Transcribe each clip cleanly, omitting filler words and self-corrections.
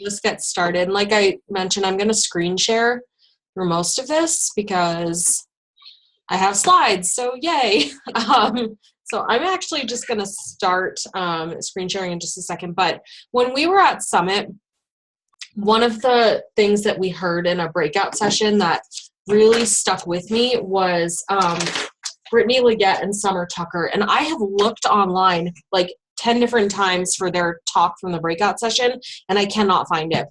just get started. Like I mentioned, I'm going to screen share for most of this because I have slides, so yay. So I'm actually just going to start screen sharing in just a second. But when we were at Summit, one of the things that we heard in a breakout session that really stuck with me was Brittany Leggett and Summer Tucker. And I have looked online like 10 different times for their talk from the breakout session, and I cannot find it.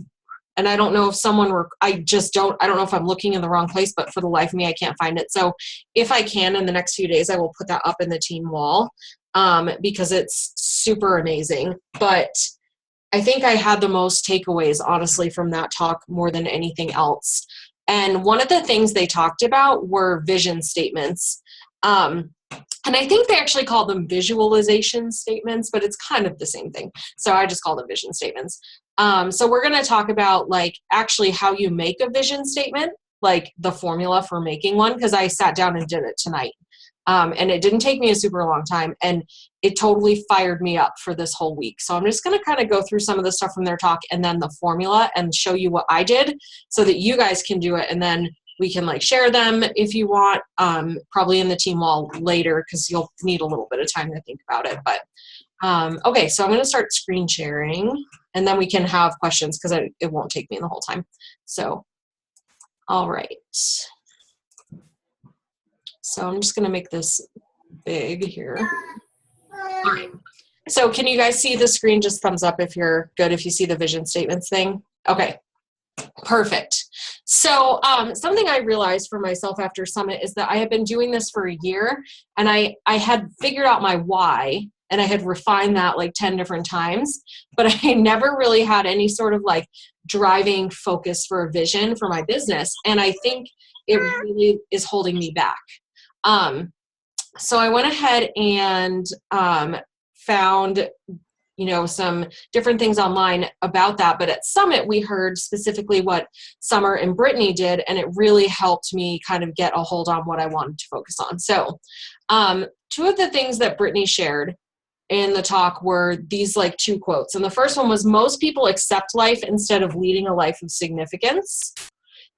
And I don't know if I don't know if I'm looking in the wrong place, but for the life of me, I can't find it. So if I can, in the next few days, I will put that up in the team wall because it's super amazing. But I think I had the most takeaways, honestly, from that talk more than anything else. And one of the things they talked about were vision statements. And I think they actually call them visualization statements, but it's kind of the same thing. So I just call them vision statements. So we're going to talk about like actually how you make a vision statement, like the formula for making one, because I sat down and did it tonight. And it didn't take me a super long time, and it totally fired me up for this whole week. So I'm just going to kind of go through some of the stuff from their talk and then the formula and show you what I did so that you guys can do it. And then we can like share them if you want, probably in the team wall later, because you'll need a little bit of time to think about it. But okay, so I'm going to start screen sharing, and then we can have questions because it won't take me the whole time. So, all right. So I'm just going to make this big here. All right. So can you guys see the screen? Just thumbs up if you're good, if you see the vision statements thing. Okay, perfect. So something I realized for myself after Summit is that I had been doing this for a year, and I had figured out my why, and I had refined that like 10 different times, but I never really had any sort of like driving focus for a vision for my business. And I think it really is holding me back. So I went ahead and found, some different things online about that. But at Summit, we heard specifically what Summer and Brittany did, and it really helped me kind of get a hold on what I wanted to focus on. So two of the things that Brittany shared in the talk were these like two quotes. And the first one was, most people accept life instead of leading a life of significance.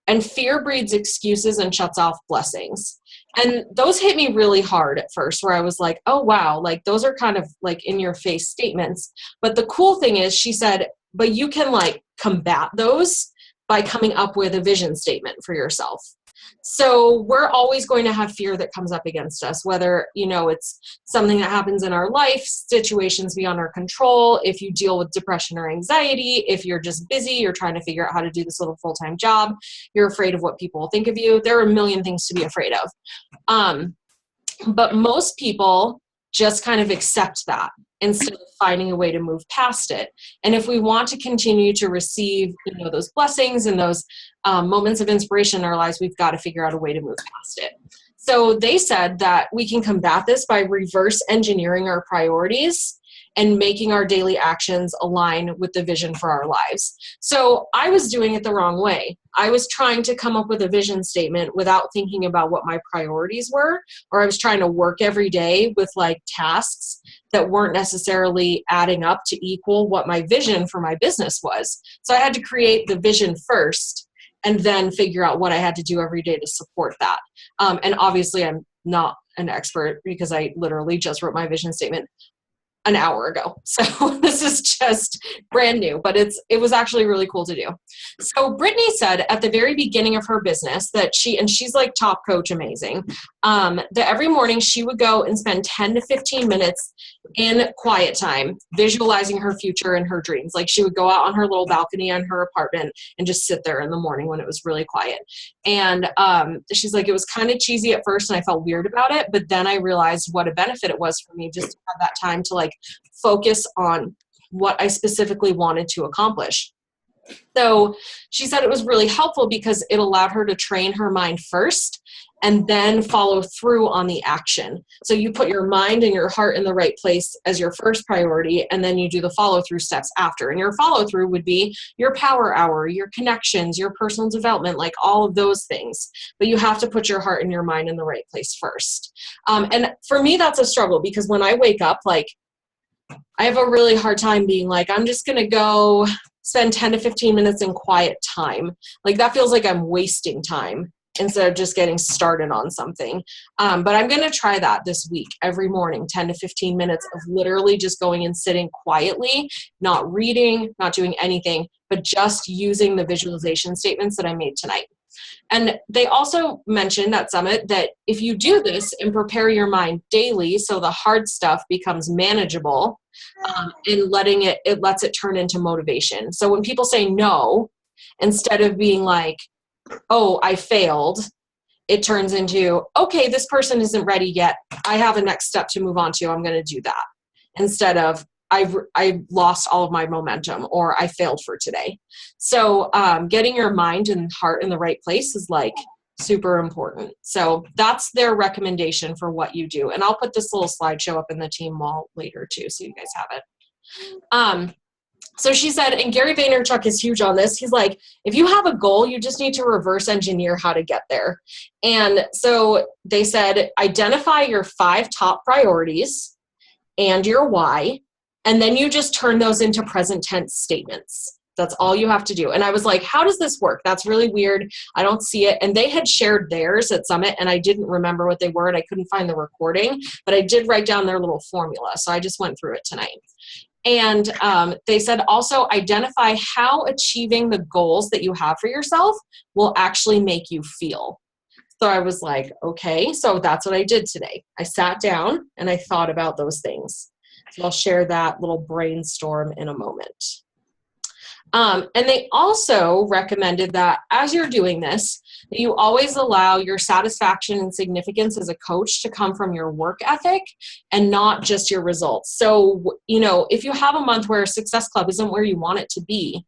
And fear breeds excuses and shuts off blessings. And those hit me really hard at first, where I was like, oh, wow, like those are kind of like in your face statements. But the cool thing is, she said, but you can like combat those by coming up with a vision statement for yourself. So we're always going to have fear that comes up against us, whether, it's something that happens in our life, situations beyond our control, if you deal with depression or anxiety, if you're just busy, you're trying to figure out how to do this little full-time job, you're afraid of what people will think of you. There are a million things to be afraid of. But most people just kind of accept that instead of finding a way to move past it. And if we want to continue to receive, those blessings and those moments of inspiration in our lives, we've got to figure out a way to move past it. So they said that we can combat this by reverse engineering our priorities and making our daily actions align with the vision for our lives. So I was doing it the wrong way. I was trying to come up with a vision statement without thinking about what my priorities were, or I was trying to work every day with like tasks that weren't necessarily adding up to equal what my vision for my business was. So I had to create the vision first and then figure out what I had to do every day to support that. And obviously I'm not an expert because I literally just wrote my vision statement an hour ago. So this is just brand new, but it was actually really cool to do. So Brittany said at the very beginning of her business that she's like top coach amazing, that every morning she would go and spend 10 to 15 minutes in quiet time, visualizing her future and her dreams. Like she would go out on her little balcony on her apartment and just sit there in the morning when it was really quiet. And she's like, it was kind of cheesy at first and I felt weird about it, but then I realized what a benefit it was for me just to have that time to like focus on what I specifically wanted to accomplish. So she said it was really helpful because it allowed her to train her mind first and then follow through on the action. So you put your mind and your heart in the right place as your first priority, and then you do the follow through steps after. And your follow through would be your power hour, your connections, your personal development, like all of those things. But you have to put your heart and your mind in the right place first. And for me, that's a struggle because when I wake up, like I have a really hard time being like, I'm just going to go spend 10 to 15 minutes in quiet time. Like that feels like I'm wasting time instead of just getting started on something. But I'm going to try that this week, every morning, 10 to 15 minutes of literally just going and sitting quietly, not reading, not doing anything, but just using the visualization statements that I made tonight. And they also mentioned at Summit that if you do this and prepare your mind daily so the hard stuff becomes manageable, and it lets it turn into motivation. So when people say no, instead of being like, oh, I failed, it turns into, okay, this person isn't ready yet. I have a next step to move on to. I'm going to do that. Instead of, I lost all of my momentum, or I failed for today. So getting your mind and heart in the right place is like super important. So that's their recommendation for what you do. And I'll put this little slideshow up in the team wall later too, so you guys have it. So she said, and Gary Vaynerchuk is huge on this. He's like, if you have a goal, you just need to reverse engineer how to get there. And so they said, identify your 5 top priorities and your why, and then you just turn those into present tense statements. That's all you have to do. And I was like, how does this work? That's really weird. I don't see it. And they had shared theirs at Summit, and I didn't remember what they were, and I couldn't find the recording, but I did write down their little formula. So I just went through it tonight. And they said also identify how achieving the goals that you have for yourself will actually make you feel. So I was like, okay, so that's what I did today. I sat down and I thought about those things. So I'll share that little brainstorm in a moment. And they also recommended that as you're doing this, that you always allow your satisfaction and significance as a coach to come from your work ethic and not just your results. So, if you have a month where Success Club isn't where you want it to be,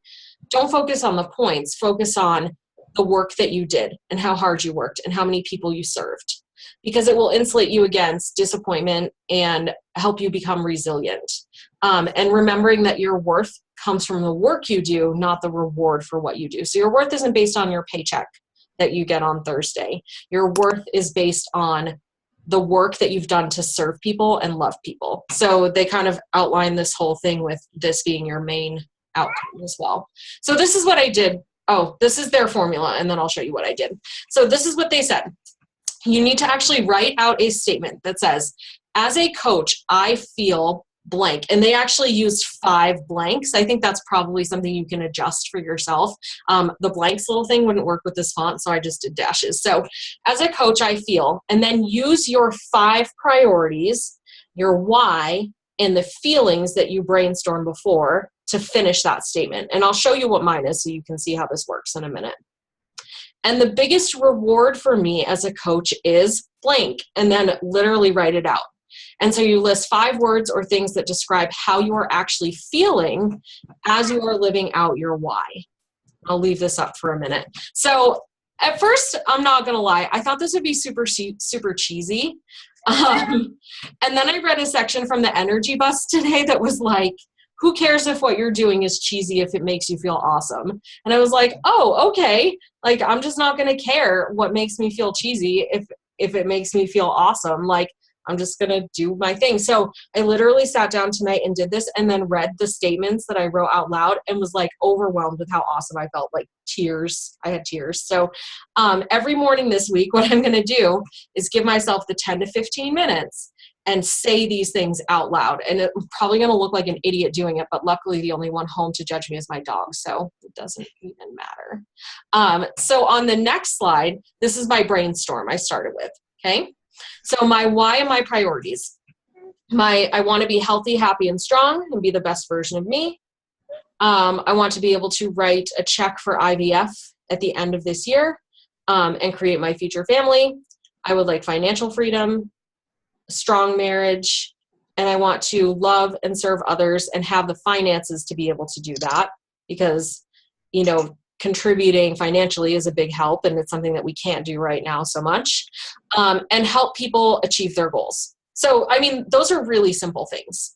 don't focus on the points. Focus on the work that you did and how hard you worked and how many people you served, because it will insulate you against disappointment and help you become resilient. And remembering that your worth comes from the work you do, not the reward for what you do. So your worth isn't based on your paycheck that you get on Thursday. Your worth is based on the work that you've done to serve people and love people. So they kind of outline this whole thing with this being your main outcome as well. So this is what I did. Oh, this is their formula, and then I'll show you what I did. So this is what they said. You need to actually write out a statement that says, as a coach, I feel blank. And they actually used 5 blanks. I think that's probably something you can adjust for yourself. The blanks little thing wouldn't work with this font, so I just did dashes. So as a coach, I feel, and then use your 5 priorities, your why, and the feelings that you brainstormed before to finish that statement. And I'll show you what mine is so you can see how this works in a minute. And the biggest reward for me as a coach is blank, and then literally write it out. And so you list 5 words or things that describe how you are actually feeling as you are living out your why. I'll leave this up for a minute. So at first, I'm not going to lie, I thought this would be super cheesy. And then I read a section from the Energy Bus today that was like, who cares if what you're doing is cheesy if it makes you feel awesome? And I was like, oh, okay. Like, I'm just not going to care what makes me feel cheesy if it makes me feel awesome. Like, I'm just going to do my thing. So I literally sat down tonight and did this, and then read the statements that I wrote out loud and was like overwhelmed with how awesome I felt, like tears. I had tears. So every morning this week, what I'm going to do is give myself the 10 to 15 minutes and say these things out loud. And I'm probably going to look like an idiot doing it, but luckily the only one home to judge me is my dog, so it doesn't even matter. So on the next slide, this is my brainstorm I started with, okay? So my why and my priorities. I want to be healthy, happy, and strong and be the best version of me. I want to be able to write a check for IVF at the end of this year and create my future family. I would like financial freedom, strong marriage, and I want to love and serve others and have the finances to be able to do that, because, contributing financially is a big help, and it's something that we can't do right now so much, and help people achieve their goals. So, those are really simple things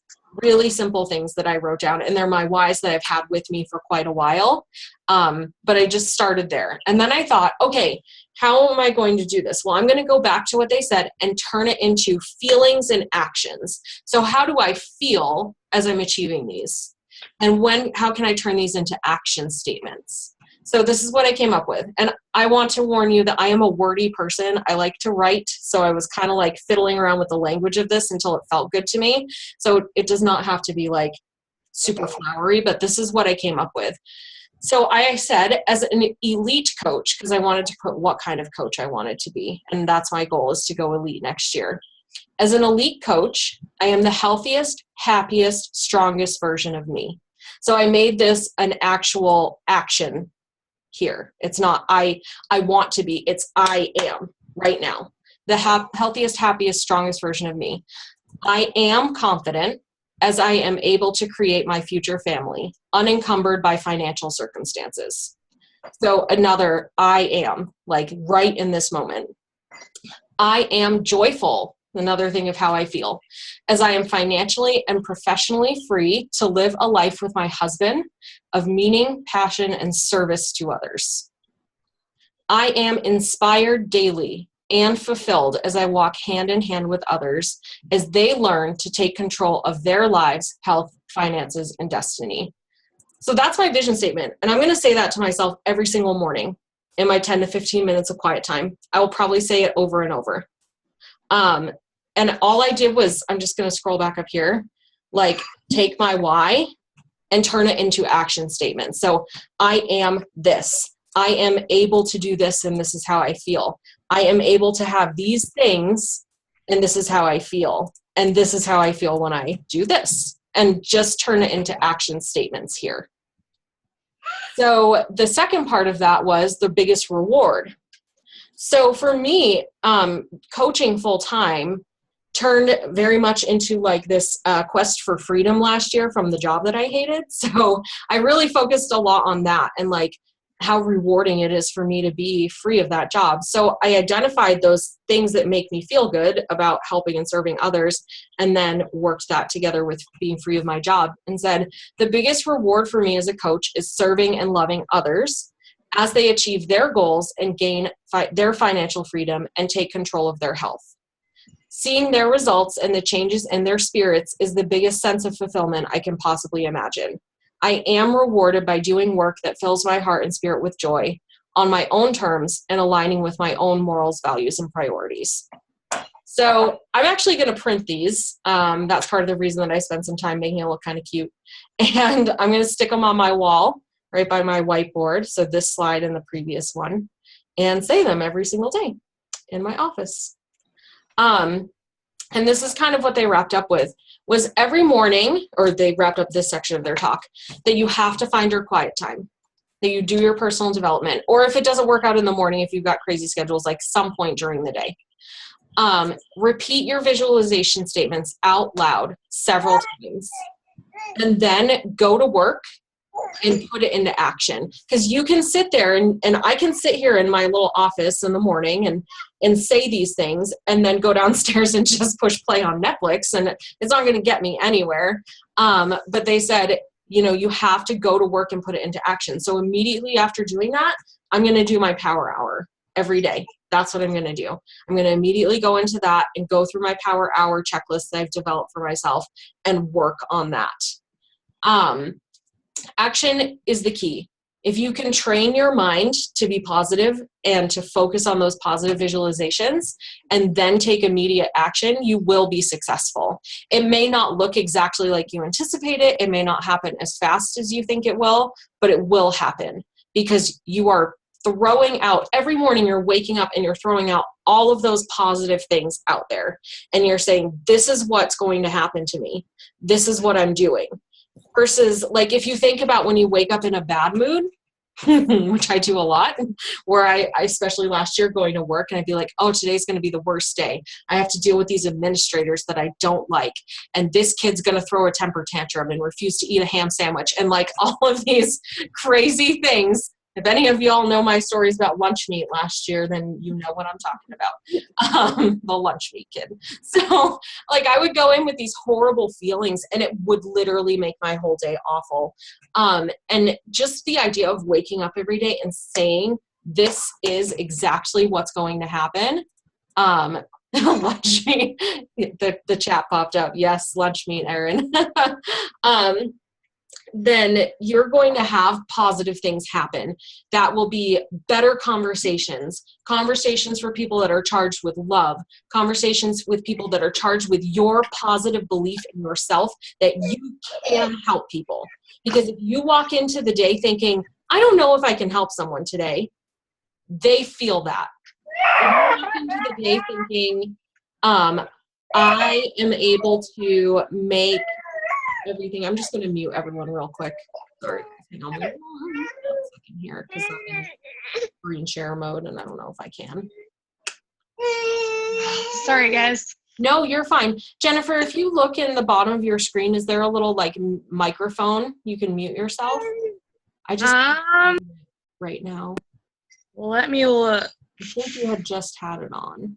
that I wrote down, and they're my whys that I've had with me for quite a while, but I just started there. And then I thought, okay, how am I going to do this? Well, I'm going to go back to what they said and turn it into feelings and actions. So how do I feel as I'm achieving these? And how can I turn these into action statements? So this is what I came up with. And I want to warn you that I am a wordy person. I like to write. So I was kind of like fiddling around with the language of this until it felt good to me. So it does not have to be like super flowery, but this is what I came up with. So I said, as an elite coach, because I wanted to put what kind of coach I wanted to be. And that's my goal, is to go elite next year. As an elite coach, I am the healthiest, happiest, strongest version of me. So I made this an actual action here. It's not I want to be, it's I am right now. The healthiest, happiest, strongest version of me. I am confident, as I am able to create my future family, unencumbered by financial circumstances. So another I am, like right in this moment. I am joyful, another thing of how I feel, as I am financially and professionally free to live a life with my husband of meaning, passion, and service to others. I am inspired daily and fulfilled as I walk hand in hand with others as they learn to take control of their lives, health, finances, and destiny. So that's my vision statement. And I'm going to say that to myself every single morning in my 10 to 15 minutes of quiet time. I will probably say it over and over. And all I did was, I'm just going to scroll back up here, like take my why and turn it into action statements. So I am this. I am able to do this, and this is how I feel. I am able to have these things, and this is how I feel. And this is how I feel when I do this. And just turn it into action statements here. So the second part of that was the biggest reward. So for me, coaching full time turned very much into like this quest for freedom last year from the job that I hated. So I really focused a lot on that and like how rewarding it is for me to be free of that job. So I identified those things that make me feel good about helping and serving others, and then worked that together with being free of my job and said, the biggest reward for me as a coach is serving and loving others as they achieve their goals and gain their financial freedom and take control of their health. Seeing their results and the changes in their spirits is the biggest sense of fulfillment I can possibly imagine. I am rewarded by doing work that fills my heart and spirit with joy on my own terms and aligning with my own morals, values, and priorities. So I'm actually going to print these. That's part of the reason that I spent some time making it look kind of cute. And I'm going to stick them on my wall right by my whiteboard. So this slide and the previous one, and say them every single day in my office. And this is kind of what they wrapped up with, was every morning, or they wrapped up this section of their talk, that you have to find your quiet time, that you do your personal development, or if it doesn't work out in the morning, if you've got crazy schedules, like some point during the day. Repeat your visualization statements out loud several times, and then go to work and put it into action. Because you can sit there and I can sit here in my little office in the morning and say these things, and then go downstairs and just push play on Netflix, and it's not going to get me anywhere. But they said, you have to go to work and put it into action. So immediately after doing that, I'm going to do my power hour every day. That's what I'm going to do. I'm going to immediately go into that and go through my power hour checklist that I've developed for myself and work on that. Action is the key. If you can train your mind to be positive and to focus on those positive visualizations and then take immediate action, you will be successful. It may not look exactly like you anticipate it. It may not happen as fast as you think it will, but it will happen because you are throwing out, every morning you're waking up and you're throwing out all of those positive things out there. And you're saying, this is what's going to happen to me. This is what I'm doing. Versus, like, if you think about when you wake up in a bad mood, which I do a lot, where I especially last year going to work, and I'd be like, oh, today's going to be the worst day. I have to deal with these administrators that I don't like. And this kid's going to throw a temper tantrum and refuse to eat a ham sandwich. And like all of these crazy things. If any of y'all know my stories about lunch meat last year, then you know what I'm talking about. The lunch meat kid. So like I would go in with these horrible feelings and it would literally make my whole day awful. And just the idea of waking up every day and saying, this is exactly what's going to happen. Lunch meat, the chat popped up. Yes, lunch meat, Erin. then you're going to have positive things happen. That will be better conversations for people that are charged with love, conversations with people that are charged with your positive belief in yourself that you can help people. Because if you walk into the day thinking, I don't know if I can help someone today, they feel that. If you walk into the day thinking, I am able to make everything. I'm just going to mute everyone real quick. Sorry. Hang on 1 second here because I'm in screen share mode and I don't know if I can. Sorry, guys. No, you're fine. Jennifer, if you look in the bottom of your screen, is there a little like microphone? You can mute yourself. I just right now. Let me look. I think you had just had it on.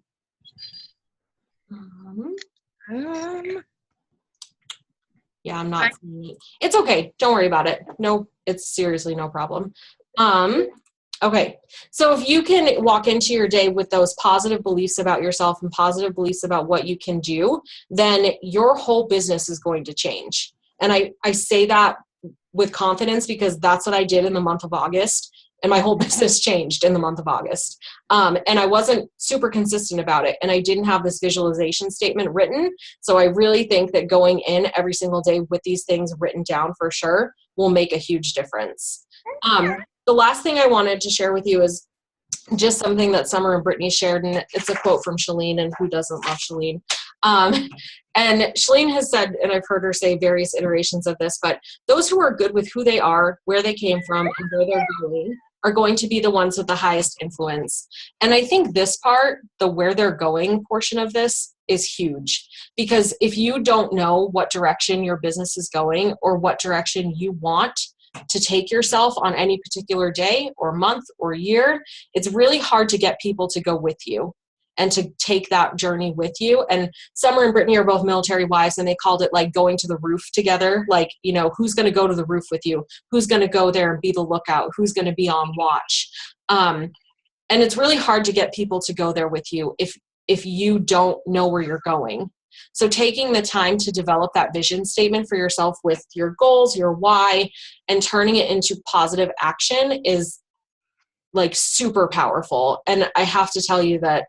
Yeah, I'm not seeing it. It's okay. Don't worry about it. No, it's seriously no problem. Okay. So if you can walk into your day with those positive beliefs about yourself and positive beliefs about what you can do, then your whole business is going to change. And I say that with confidence because that's what I did in the month of August. And my whole business changed in the month of August. And I wasn't super consistent about it. And I didn't have this visualization statement written. So I really think that going in every single day with these things written down for sure will make a huge difference. The last thing I wanted to share with you is just something that Summer and Brittany shared. And it's a quote from Shalene, and who doesn't love Shalene? And Shalene has said, and I've heard her say various iterations of this, but those who are good with who they are, where they came from, and where they're going are going to be the ones with the highest influence. And I think this part, the where they're going portion of this, is huge. Because if you don't know what direction your business is going or what direction you want to take yourself on any particular day or month or year, it's really hard to get people to go with you and to take that journey with you. And Summer and Brittany are both military wives, and they called it like going to the roof together. Like, you know, who's going to go to the roof with you? Who's going to go there and be the lookout? Who's going to be on watch? And it's really hard to get people to go there with you if you don't know where you're going. So taking the time to develop that vision statement for yourself with your goals, your why, and turning it into positive action is like super powerful. And I have to tell you that,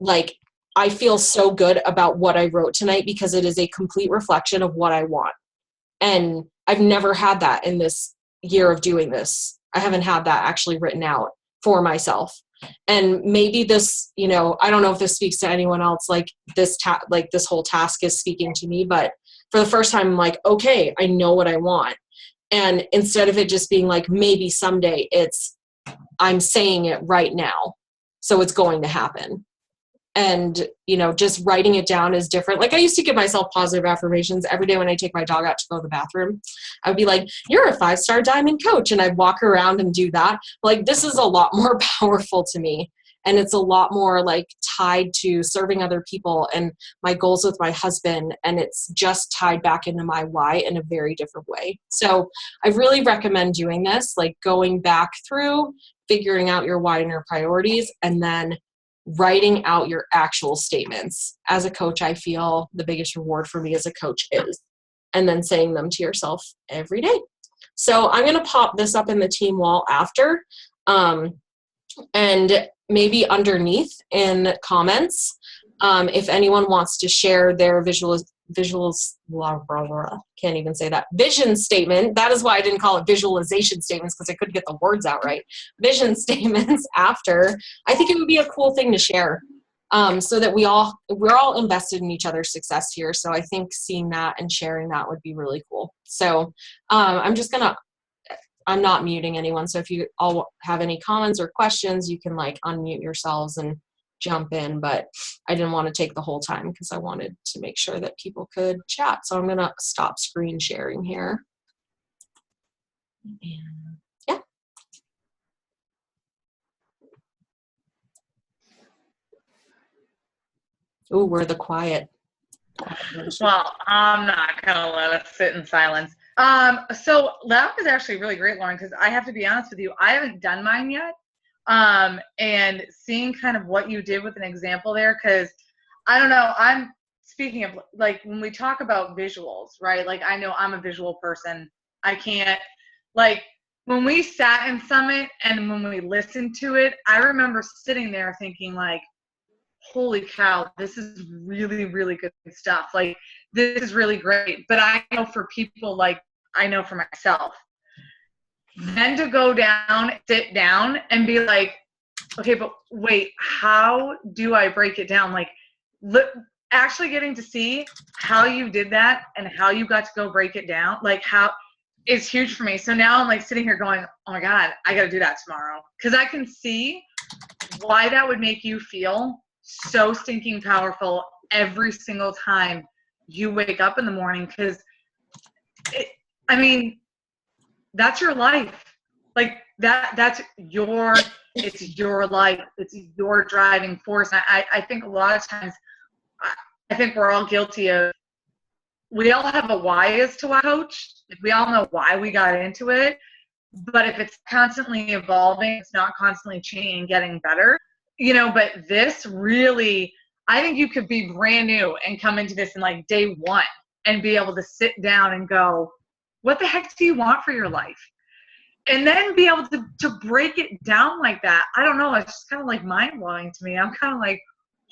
like, I feel so good about what I wrote tonight because it is a complete reflection of what I want. And I've never had that in this year of doing this. I haven't had that actually written out for myself. And maybe this, you know, I don't know if this speaks to anyone else, like this whole task is speaking to me, but for the first time, I'm like, okay, I know what I want. And instead of it just being like, maybe someday, it's, I'm saying it right now. So it's going to happen. And, you know, just writing it down is different. Like I used to give myself positive affirmations every day when I take my dog out to go to the bathroom. I would be like, you're a 5-star diamond coach. And I'd walk around and do that. Like, this is a lot more powerful to me. And it's a lot more like tied to serving other people and my goals with my husband. And it's just tied back into my why in a very different way. So I really recommend doing this, like going back through, figuring out your why and your priorities, and then writing out your actual statements. As a coach, I feel the biggest reward for me as a coach is, and then saying them to yourself every day. So I'm going to pop this up in the team wall after, and maybe underneath in comments, if anyone wants to share their can't even say that, vision statement. That is why I didn't call it visualization statements, because I couldn't get the words out right. Vision statements after. I think it would be a cool thing to share, so that we're all invested in each other's success here. So I think seeing that and sharing that would be really cool. So I'm not muting anyone. So if you all have any comments or questions, you can like unmute yourselves and jump in, but I didn't want to take the whole time because I wanted to make sure that people could chat. So I'm going to stop screen sharing here. And yeah. Oh, we're the quiet. Well, I'm not going to let us sit in silence. So that was actually really great, Lauren, because I have to be honest with you, I haven't done mine yet. And seeing kind of what you did with an example there, because I don't know, I'm speaking of like when we talk about visuals, right? Like I know I'm a visual person. I can't, like, when we sat in Summit and when we listened to it, I remember sitting there thinking, like, holy cow, this is really, really good stuff. Like, this is really great. But I know for people, like, I know for myself, then to go down, sit down and be like, okay, but wait, how do I break it down? Like, actually getting to see how you did that and how you got to go break it down, like, how is huge for me. So now I'm like sitting here going, oh my God, I got to do that tomorrow. Because I can see why that would make you feel so stinking powerful every single time you wake up in the morning. Because, I mean, that's your life. Like, that's your, it's your life. It's your driving force. And I think a lot of times, I think we're all guilty of, we all have a why as to why coach. Like, we all know why we got into it. But if it's constantly evolving, it's not constantly changing, getting better, you know, but this really, I think you could be brand new and come into this in like day one and be able to sit down and go, what the heck do you want for your life? And then be able to break it down like that. I don't know. It's just kind of like mind blowing to me. I'm kind of like,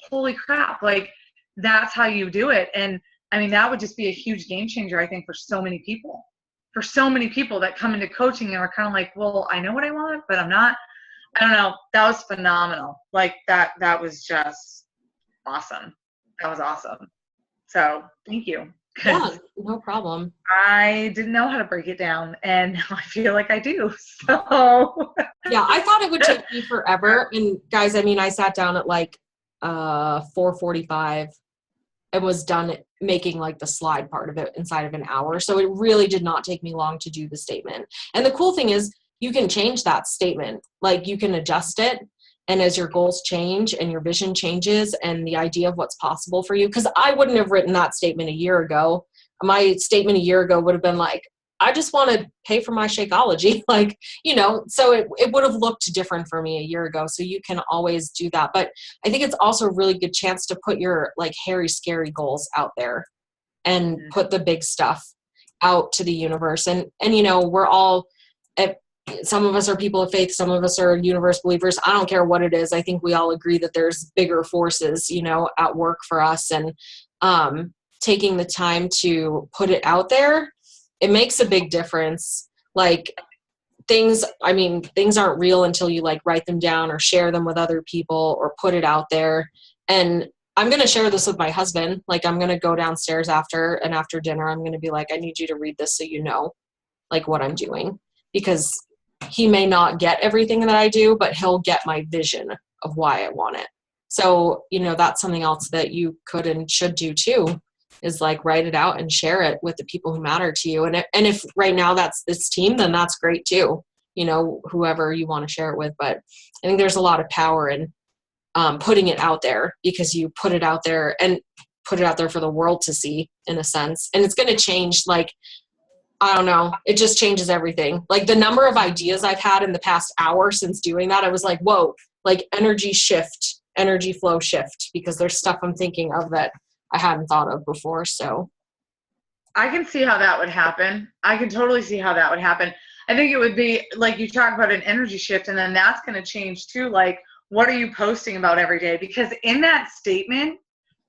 holy crap. Like, that's how you do it. And I mean, that would just be a huge game changer, I think, for so many people. For so many people that come into coaching and are kind of like, well, I know what I want, but I'm not. I don't know. That was phenomenal. Like, that was just awesome. That was awesome. So thank you. Yeah, no problem. I didn't know how to break it down, and now I feel like I do. So Yeah, I thought it would take me forever. And guys, I mean, I sat down at like 4:45 and was done making like the slide part of it inside of an hour. So it really did not take me long to do the statement. And the cool thing is you can change that statement. Like, you can adjust it. And as your goals change and your vision changes and the idea of what's possible for you, because I wouldn't have written that statement a year ago. My statement a year ago would have been like, I just want to pay for my Shakeology. Like, you know, so it would have looked different for me a year ago. So you can always do that. But I think it's also a really good chance to put your like hairy, scary goals out there and put the big stuff out to the universe. And you know, we're all, some of us are people of faith, some of us are universe believers. I don't care what it is. I think we all agree that there's bigger forces, you know, at work for us. And taking the time to put it out there, it makes a big difference. Like, things aren't real until you like write them down or share them with other people or put it out there. And I'm going to share this with my husband. Like, I'm going to go downstairs after dinner, I'm going to be like, I need you to read this so you know, like, what I'm doing. Because he may not get everything that I do, but he'll get my vision of why I want it. So, you know, that's something else that you could and should do too, is like write it out and share it with the people who matter to you. And if right now that's this team, then that's great too, you know, whoever you want to share it with. But I think there's a lot of power in putting it out there, because you put it out there and put it out there for the world to see, in a sense. And it's going to change, like, I don't know. It just changes everything. Like, the number of ideas I've had in the past hour since doing that, I was like, whoa, like energy flow shift, because there's stuff I'm thinking of that I hadn't thought of before. So I can see how that would happen. I can totally see how that would happen. I think it would be like, you talk about an energy shift, and then that's going to change too. Like, what are you posting about every day? Because in that statement,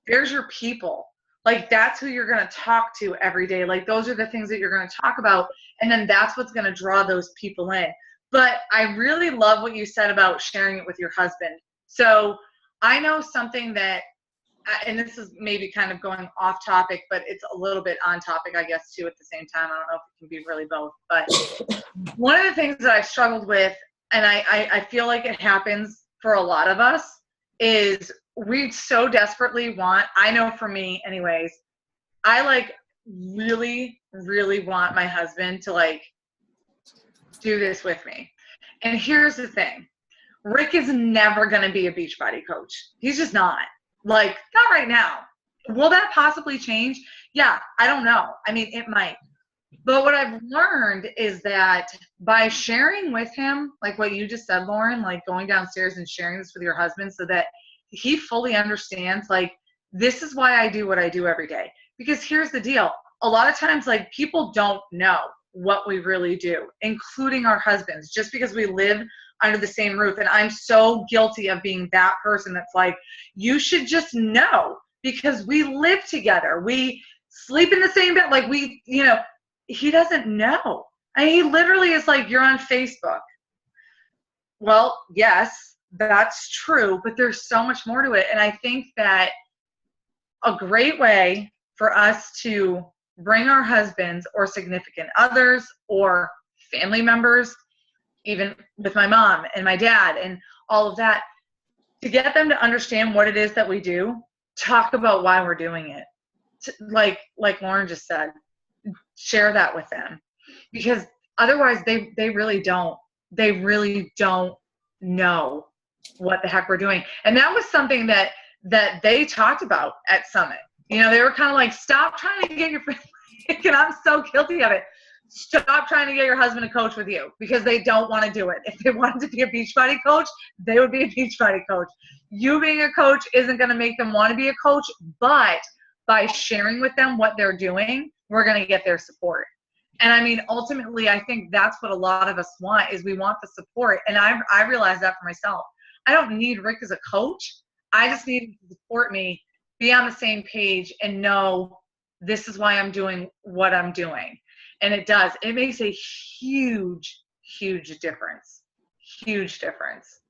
there's your people. Like, that's who you're going to talk to every day. Like, those are the things that you're going to talk about. And then that's what's going to draw those people in. But I really love what you said about sharing it with your husband. So I know something that, and this is maybe kind of going off topic, but it's a little bit on topic, I guess, too, at the same time. I don't know if it can be really both. But one of the things that I've struggled with, and I feel like it happens for a lot of us, is we so desperately want, I know for me anyways, I like really, really want my husband to like do this with me. And here's the thing. Rick is never going to be a Beachbody coach. He's just not. Like, not right now. Will that possibly change? Yeah, I don't know. I mean, it might. But what I've learned is that by sharing with him, like what you just said, Lauren, like going downstairs and sharing this with your husband so that he fully understands, like, this is why I do what I do every day. Because here's the deal. A lot of times, like, people don't know. what we really do, including our husbands, just because we live under the same roof. And I'm so guilty of being that person that's like, you should just know because we live together. We sleep in the same bed. Like he doesn't know. And he literally is like, you're on Facebook. Well, yes, that's true, but there's so much more to it. And I think that a great way for us to bring our husbands or significant others or family members, even with my mom and my dad and all of that, to get them to understand what it is that we do, talk about why we're doing it. Like Lauren just said, share that with them, because otherwise they really don't know what the heck we're doing. And that was something that they talked about at Summit. They were kind of like, stop trying to get your and I'm so guilty of it. Stop trying to get your husband to coach with you, because they don't want to do it. If they wanted to be a Beachbody coach, they would be a Beachbody coach. You being a coach isn't going to make them want to be a coach, but by sharing with them what they're doing, we're going to get their support. And I mean, ultimately, I think that's what a lot of us want, is we want the support. And I realized that for myself. I don't need Rick as a coach. I just need him to support me, be on the same page, and know this is why I'm doing what I'm doing. And it does. It makes a huge, huge difference. Huge difference,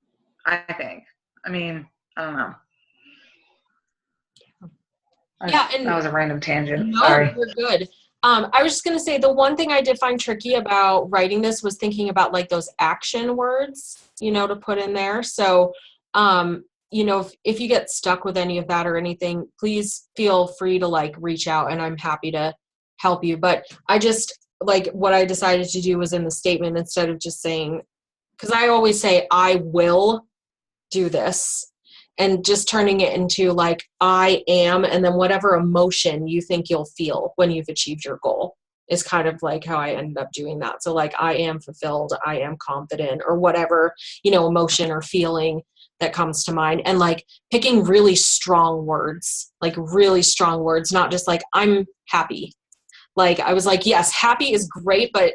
I think. I mean, I don't know. Yeah, and that was a random tangent. No, Sorry. you're good. I was just going to say, the one thing I did find tricky about writing this was thinking about like those action words, to put in there. So, if you get stuck with any of that or anything, please feel free to like reach out, and I'm happy to help you. But I just like what I decided to do was in the statement, instead of just saying, because I always say, I will do this, and just turning it into like, I am, and then whatever emotion you think you'll feel when you've achieved your goal is kind of like how I ended up doing that. So like, I am fulfilled, I am confident, or whatever, emotion or feeling that comes to mind. And like picking really strong words, not just like, I'm happy. Like I was like, yes, happy is great, but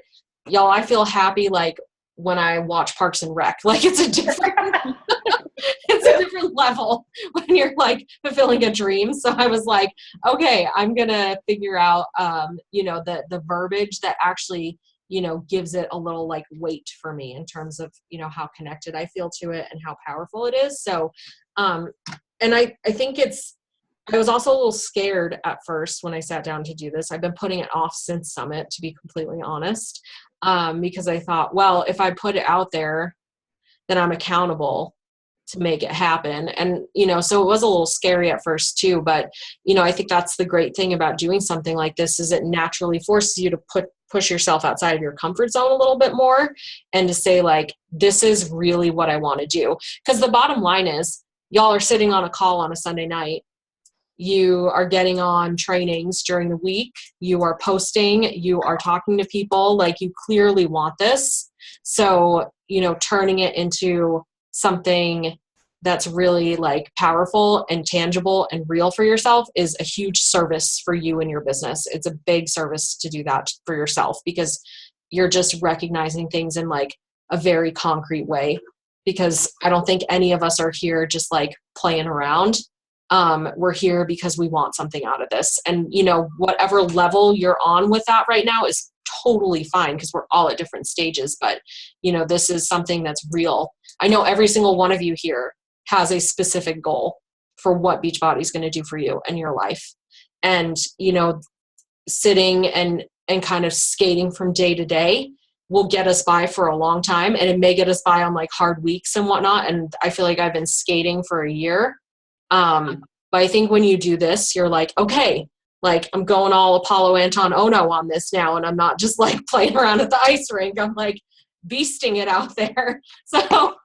y'all, I feel happy like when I watch Parks and Rec. Like it's a different it's a different level when you're like fulfilling a dream. So I was like, okay, I'm gonna figure out the verbiage that actually gives it a little like weight for me in terms of how connected I feel to it and how powerful it is. So and I think I was also a little scared at first when I sat down to do this. I've been putting it off since Summit, to be completely honest, because I thought, well, if I put it out there, then I'm accountable to make it happen. And, so it was a little scary at first too, but, I think that's the great thing about doing something like this, is it naturally forces you to push yourself outside of your comfort zone a little bit more, and to say like, this is really what I want to do. Because the bottom line is, y'all are sitting on a call on a Sunday night. You are getting on trainings during the week. You are posting, you are talking to people, like you clearly want this. So, turning it into something that's really like powerful and tangible and real for yourself is a huge service for you and your business. It's a big service to do that for yourself, because you're just recognizing things in like a very concrete way. Because I don't think any of us are here just like playing around. We're here because we want something out of this. And, whatever level you're on with that right now is totally fine, because we're all at different stages. But, this is something that's real. I know every single one of you here has a specific goal for what Beachbody is going to do for you and your life. And, sitting and kind of skating from day to day will get us by for a long time. And it may get us by on like hard weeks and whatnot. And I feel like I've been skating for a year. But I think when you do this, you're like, okay, like I'm going all Apollo Anton Ono on this now. And I'm not just like playing around at the ice rink. I'm like beasting it out there. So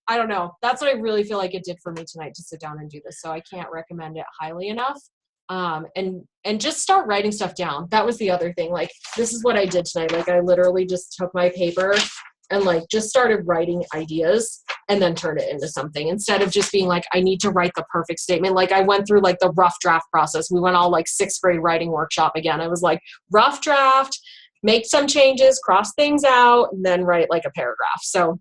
I don't know. That's what I really feel like it did for me tonight, to sit down and do this. So I can't recommend it highly enough. And just start writing stuff down. That was the other thing. Like, this is what I did tonight. Like I literally just took my paper and like just started writing ideas and then turn it into something, instead of just being like, I need to write the perfect statement. Like I went through like the rough draft process. We went all like 6th grade writing workshop again. I was like, rough draft, make some changes, cross things out, and then write like a paragraph. So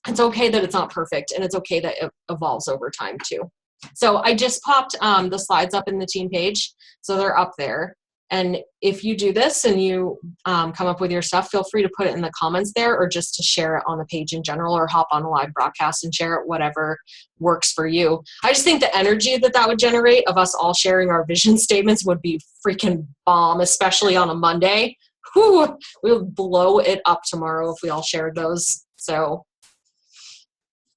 it's okay that it's not perfect, and it's okay that it evolves over time too. So I just popped the slides up in the team page, so they're up there. And if you do this and you come up with your stuff, feel free to put it in the comments there, or just to share it on the page in general, or hop on a live broadcast and share it, whatever works for you. I just think the energy that would generate of us all sharing our vision statements would be freaking bomb, especially on a Monday. Whew, we would blow it up tomorrow if we all shared those. So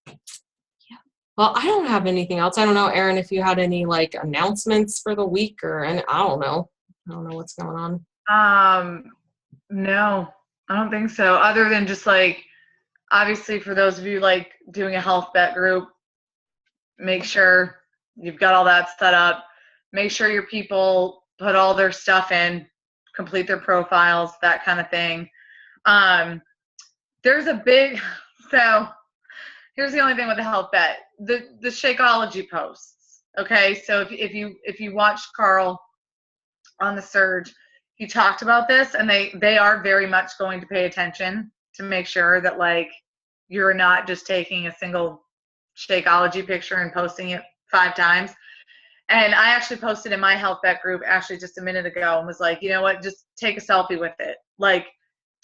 yeah. Well, I don't have anything else. I don't know, Erin, if you had any like announcements for the week or any, I don't know what's going on. No, I don't think so. Other than just like, obviously for those of you like doing a health bet group, make sure you've got all that set up. Make sure your people put all their stuff in, complete their profiles, that kind of thing. There's a big, so here's the only thing with the health bet, the Shakeology posts. Okay, so if you watched Carl on the Surge, he talked about this, and they are very much going to pay attention to make sure that like you're not just taking a single Shakeology picture and posting it 5 times. And I actually posted in my health bet group actually just a minute ago and was like, you know what, just take a selfie with it. Like,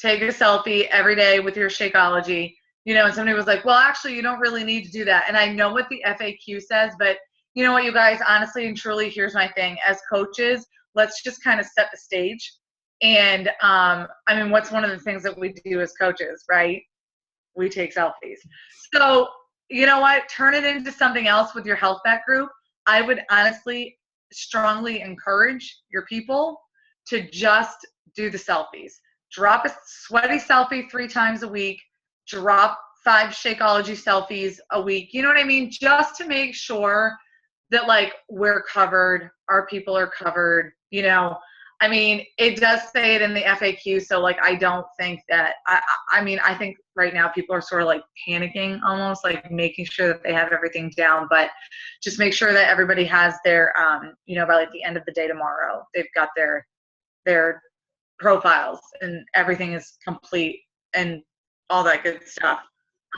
take a selfie every day with your Shakeology. You know, and somebody was like, well, actually, you don't really need to do that. And I know what the FAQ says, but you know what, you guys, honestly and truly, here's my thing. As coaches, let's just kind of set the stage. And I mean, what's one of the things that we do as coaches, right? We take selfies. So, you know what? Turn it into something else with your health bet group. I would honestly strongly encourage your people to just do the selfies. Drop a sweaty selfie 3 times a week. Drop 5 Shakeology selfies a week. You know what I mean? Just to make sure that like we're covered, our people are covered, you know. I mean, it does say it in the FAQ, so like I don't think that I mean, I think right now people are sort of like panicking almost, like making sure that they have everything down, but just make sure that everybody has their you know, by like the end of the day tomorrow, they've got their profiles and everything is complete and all that good stuff.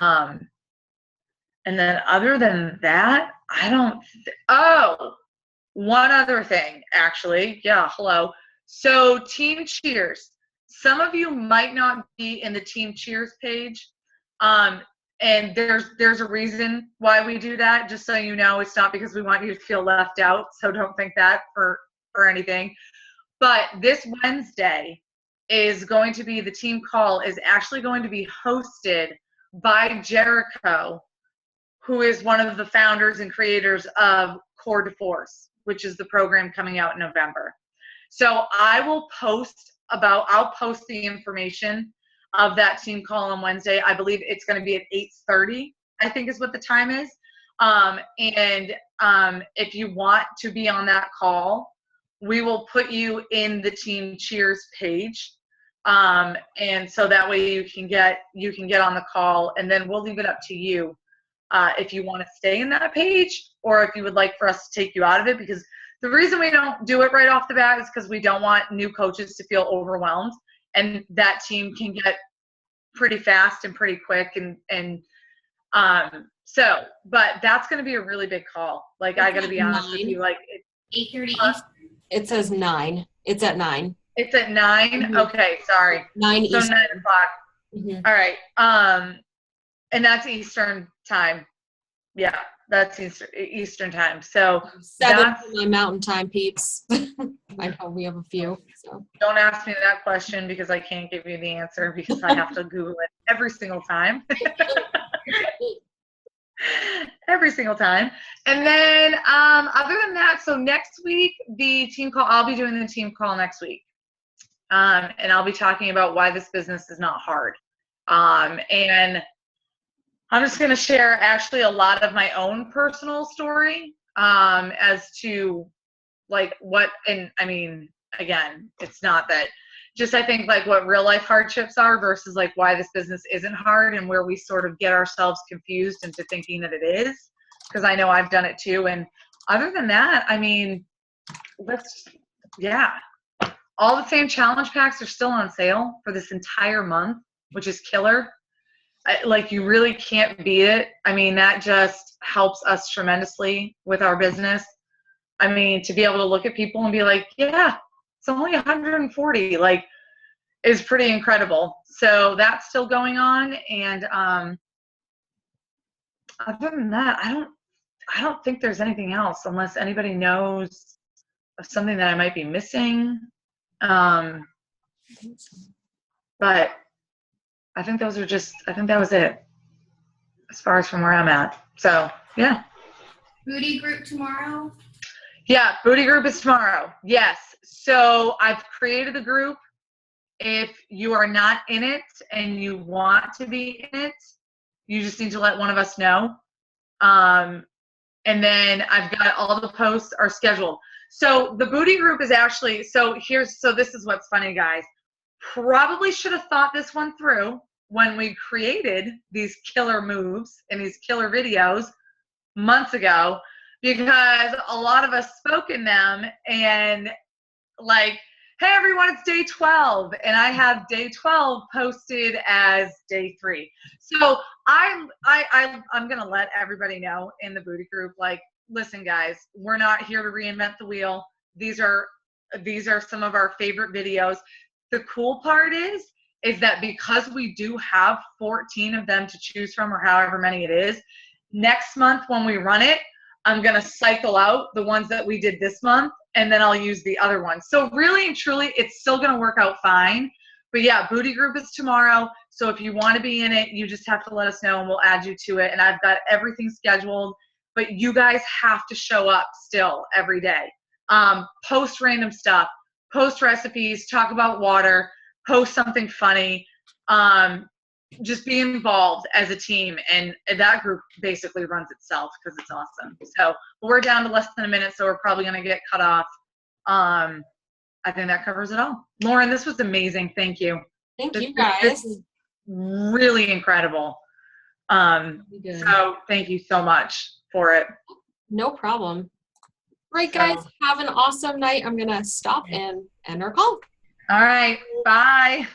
And then other than that, I don't oh, one other thing, actually. Yeah, hello. So Team Cheers. Some of you might not be in the Team Cheers page. And there's a reason why we do that, just so you know. It's not because we want you to feel left out, so don't think that for anything. But this Wednesday is going to be, the team call is actually going to be hosted by Jericho, who is one of the founders and creators of Core de Force, which is the program coming out in November. So I'll post the information of that team call on Wednesday. I believe it's going to be at 8:30, I think is what the time is. If you want to be on that call, we will put you in the Team Cheers page. And so that way you can get on the call, and then we'll leave it up to you if you want to stay in that page, or if you would like for us to take you out of it. Because the reason we don't do it right off the bat is because we don't want new coaches to feel overwhelmed, and that team can get pretty fast and pretty quick. But that's going to be a really big call. Like, I got to be honest with you, like 8:30 Eastern. It says 9. It's at 9. It's at 9. Mm-hmm. Okay, sorry. 9 So Eastern. 9 o'clock. Mm-hmm. All right. And that's Eastern time. Yeah, that's Eastern time. So 7 for my mountain time peeps. I know we have a few. So don't ask me that question, because I can't give you the answer, because I have to Google it every single time. Every single time. And then other than that, so next week, the team call, I'll be doing the team call next week. And I'll be talking about why this business is not hard. And I'm just going to share actually a lot of my own personal story as to like what, and I mean, again, it's not that, just I think like what real life hardships are versus like why this business isn't hard, and where we sort of get ourselves confused into thinking that it is, because I know I've done it too. And other than that, I mean, All the same challenge packs are still on sale for this entire month, which is killer. Like, you really can't beat it. I mean, that just helps us tremendously with our business. I mean, to be able to look at people and be like, yeah, it's only 140, like, is pretty incredible. So that's still going on. And other than that, I don't think there's anything else, unless anybody knows of something that I might be missing. But I think those are I think that was it as far as from where I'm at. So, yeah. Booty group tomorrow? Yeah, booty group is tomorrow. Yes. So I've created the group. If you are not in it and you want to be in it, you just need to let one of us know. And then I've got all the posts are scheduled. So the booty group is actually, so this is what's funny, guys. Probably should have thought this one through when we created these killer moves and these killer videos months ago, because a lot of us spoke in them and like, hey everyone, it's day 12, and I have day 12 posted as day 3. So I'm gonna let everybody know in the booty group, like, listen guys, we're not here to reinvent the wheel. These are some of our favorite videos. The cool part is that because we do have 14 of them to choose from, or however many it is, next month when we run it, I'm going to cycle out the ones that we did this month, and then I'll use the other ones. So really and truly, it's still going to work out fine. But yeah, booty group is tomorrow. So if you want to be in it, you just have to let us know and we'll add you to it. And I've got everything scheduled, but you guys have to show up still every day. Post random stuff, post recipes, talk about water, post something funny. Just be involved as a team, and that group basically runs itself because it's awesome. So we're down to less than a minute, so we're probably going to get cut off. I think that covers it all. Lauren, this was amazing. Thank you. Thank you, This guys. is really incredible. Good. So thank you so much for it. No problem. Right, guys, have an awesome night. I'm going to stop and end our call. All right. Bye.